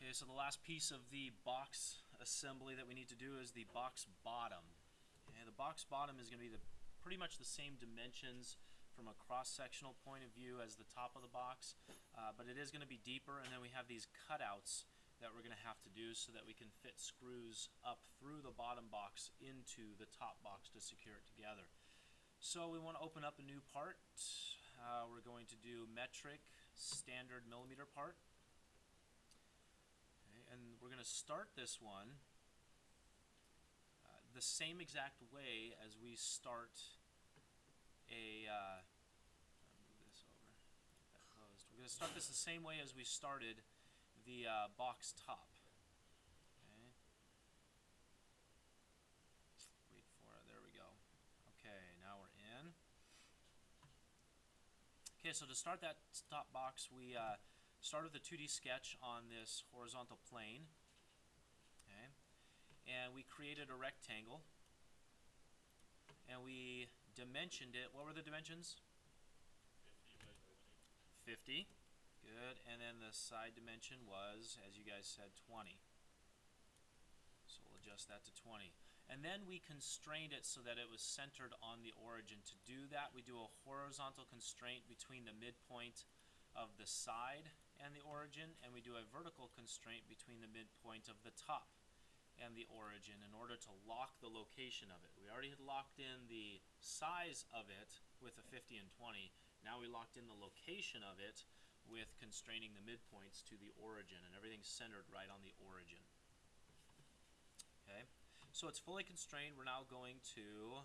Okay, so the last piece of the box assembly that we need to do is the box bottom. Okay, the box bottom is going to be pretty much the same dimensions from a cross-sectional point of view as the top of the box, but it is going to be deeper, and then we have these cutouts that we're going to have to do so that we can fit screws up through the bottom box into the top box to secure it together. So we want to open up a new part. We're going to do metric standard millimeter part. Okay, and we're going to start this one the same exact way as we start a move this over, get that closed. We're going to start this the same way as we started the box top. Okay. Wait for it. There we go. Okay, now we're in. Okay, so to start that top box, we start with a 2D sketch on this horizontal plane. Okay, and we created a rectangle, and we dimensioned it. What were the dimensions? 50 by 20. 50. Good. And then the side dimension was, as you guys said, 20. So we'll adjust that to 20. And then we constrained it so that it was centered on the origin. To do that, we do a horizontal constraint between the midpoint of the side and the origin, and we do a vertical constraint between the midpoint of the top and the origin in order to lock the location of it. We already had locked in the size of it with a 50 and 20. Now we locked in the location of it with constraining the midpoints to the origin, and everything's centered right on the origin. Okay, so it's fully constrained. We're now going to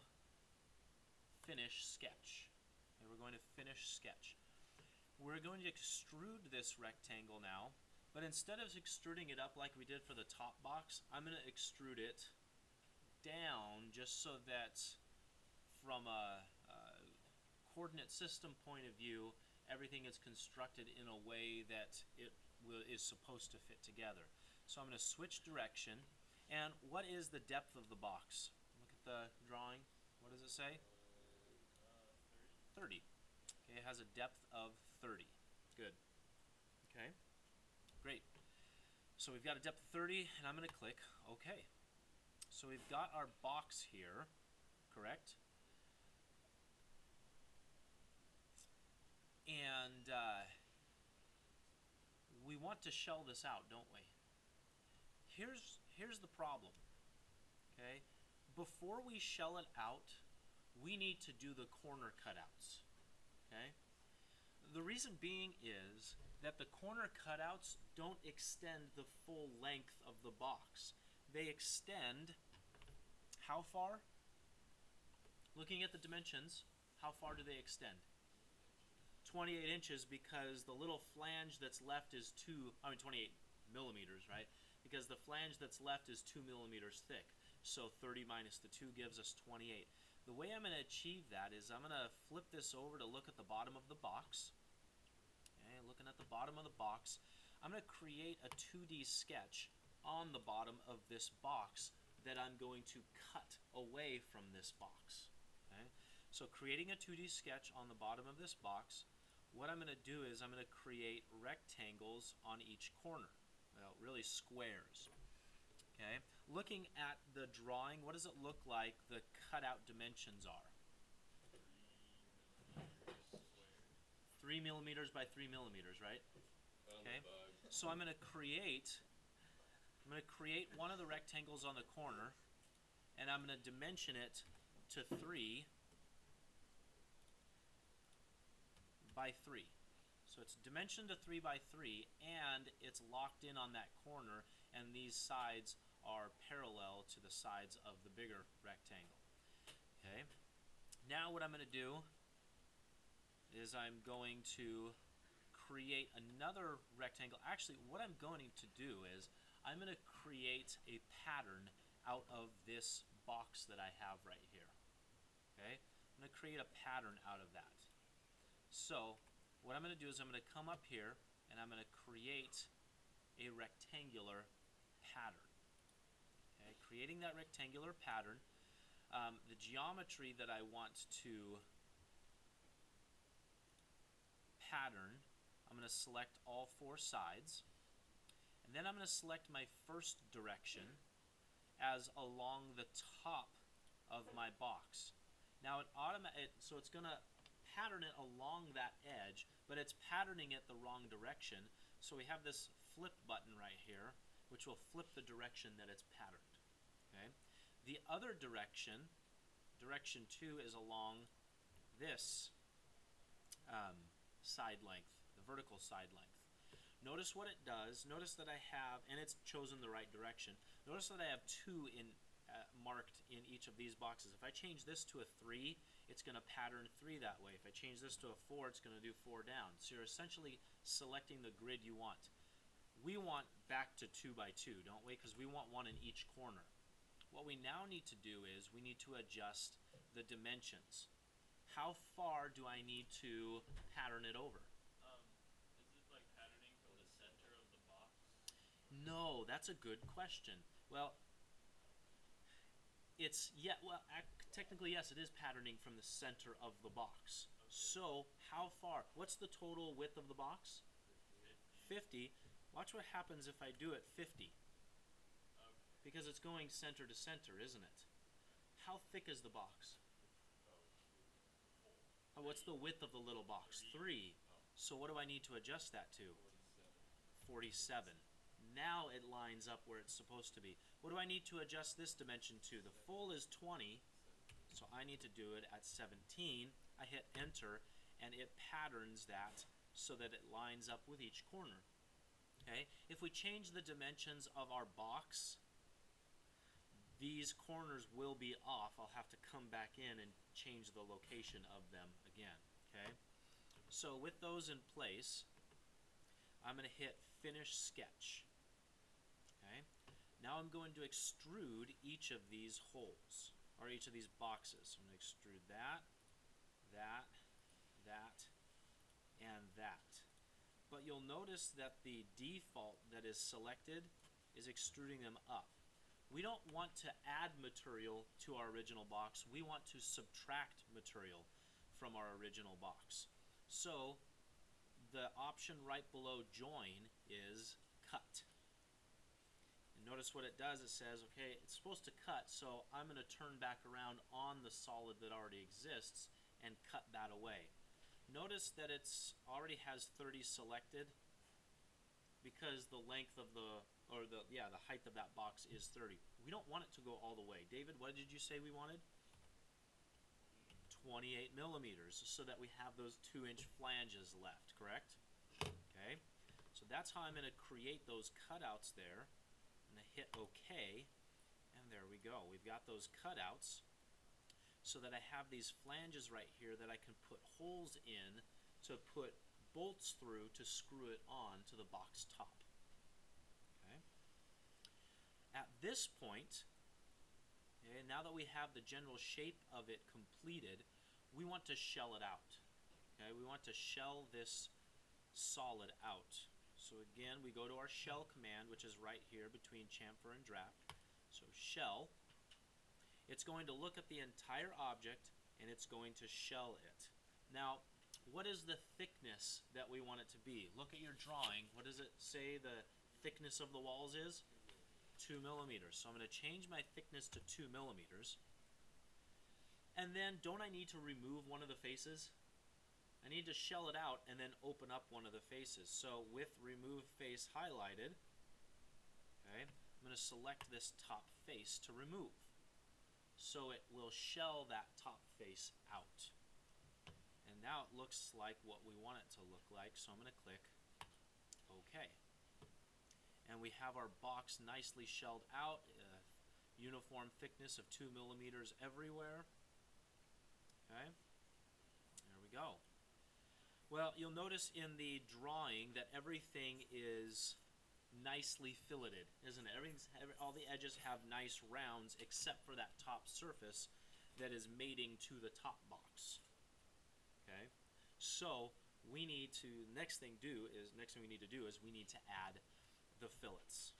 finish sketch. Okay, we're going to finish sketch. We're going to extrude this rectangle now, but instead of extruding it up like we did for the top box, I'm going to extrude it down just so that from a coordinate system point of view, everything is constructed in a way that it is supposed to fit together. So I'm going to switch direction. And what is the depth of the box? Look at the drawing. What does it say? 30. 30. Okay, it has a depth of 30. Good. Okay, great. So we've got a depth of 30, and I'm going to click OK. So we've got our box here, correct? And we want to shell this out, don't we? Here's the problem. Okay, before we shell it out, we need to do the corner cutouts. Okay, the reason being is that the corner cutouts don't extend the full length of the box. They extend how far? Looking at the dimensions, how far do they extend? 28 inches, because the little flange that's left is 28 millimeters, right? Because the flange that's left is 2 millimeters thick. So 30 minus the 2 gives us 28. The way I'm going to achieve that is I'm going to flip this over to look at the bottom of the box. Okay, looking at the bottom of the box, I'm going to create a 2D sketch on the bottom of this box that I'm going to cut away from this box. Okay? So creating a 2D sketch on the bottom of this box, what I'm going to do is I'm going to create rectangles on each corner. Well, really squares. Okay? Looking at the drawing, what does it look like the cutout dimensions are? 3 millimeters square. 3 millimeters by 3 millimeters, right? Okay. So I'm going to create one of the rectangles on the corner, and I'm going to dimension it to 3 by 3. So it's dimensioned to 3 by 3, and it's locked in on that corner, and these sides are parallel to the sides of the bigger rectangle. Okay. Now what I'm going to do is I'm going to create another rectangle. Actually, what I'm going to do is I'm going to create a pattern out of this box that I have right here. Okay. I'm going to create a pattern out of that. So what I'm going to do is I'm going to come up here and I'm going to create a rectangular pattern. Okay, creating that rectangular pattern, the geometry that I want to pattern, I'm going to select all 4 sides, And then I'm going to select my first direction as along the top of my box. Now so it's going to pattern it along that edge, but it's patterning it the wrong direction. So we have this flip button right here, which will flip the direction that it's patterned. Okay? The other direction, direction 2, is along this side length, the vertical side length. Notice what it does. Notice that I have, and it's chosen the right direction. Notice that I have 2 marked in each of these boxes. If I change this to a 3, it's going to pattern 3 that way. If I change this to a 4, it's going to do 4 down. So you're essentially selecting the grid you want. We want back to 2 by 2, don't we? Because we want 1 in each corner. What we now need to do is we need to adjust the dimensions. How far do I need to pattern it over? Is it like patterning from the center of the box? No, that's a good question. Well, technically yes, it is patterning from the center of the box. Okay. So how far? What's the total width of the box? 50. Watch what happens if I do it 50. Okay. Because it's going center to center, isn't it? How thick is the box? What's the width of the little box? 3. So what do I need to adjust that to? 47. Now it lines up where it's supposed to be. What do I need to adjust this dimension to? The full is 20, so I need to do it at 17. I hit enter, and it patterns that so that it lines up with each corner. Okay? If we change the dimensions of our box, these corners will be off. I'll have to come back in and change the location of them again. Okay? So with those in place, I'm going to hit Finish Sketch. Okay? Now I'm going to extrude each of these holes, or each of these boxes. I'm going to extrude that, that, that, and that. But you'll notice that the default that is selected is extruding them up. We don't want to add material to our original box. We want to subtract material from our original box. So the option right below join is cut. And notice what it does. It says, okay, it's supposed to cut, so I'm going to turn back around on the solid that already exists and cut that away. Notice that it's already has 30 selected because the length of the height of that box is 30. We don't want it to go all the way. David, what did you say we wanted? 28 millimeters, so that we have those 2-inch flanges left, correct? Okay, so that's how I'm going to create those cutouts there. I'm going to hit OK, and there we go. We've got those cutouts so that I have these flanges right here that I can put holes in to put bolts through to screw it on to the box top. Okay. At this point, okay, now that we have the general shape of it completed, we want to shell it out. Okay, we want to shell this solid out. So again, we go to our shell command, which is right here between chamfer and draft. So shell. It's going to look at the entire object and it's going to shell it. Now, what is the thickness that we want it to be? Look at your drawing. What does it say the thickness of the walls is? 2 millimeters. So I'm going to change my thickness to 2 millimeters. And then, don't I need to remove one of the faces? I need to shell it out and then open up one of the faces. So with remove face highlighted, okay, I'm going to select this top face to remove. So it will shell that top face out. And now it looks like what we want it to look like, so I'm going to click OK. And we have our box nicely shelled out, uniform thickness of 2 millimeters everywhere. Okay, there we go. Well, you'll notice in the drawing that everything is nicely filleted, isn't it? All the edges have nice rounds except for that top surface that is mating to the top box. Okay, so we need to, next thing we need to do is we need to add the fillets.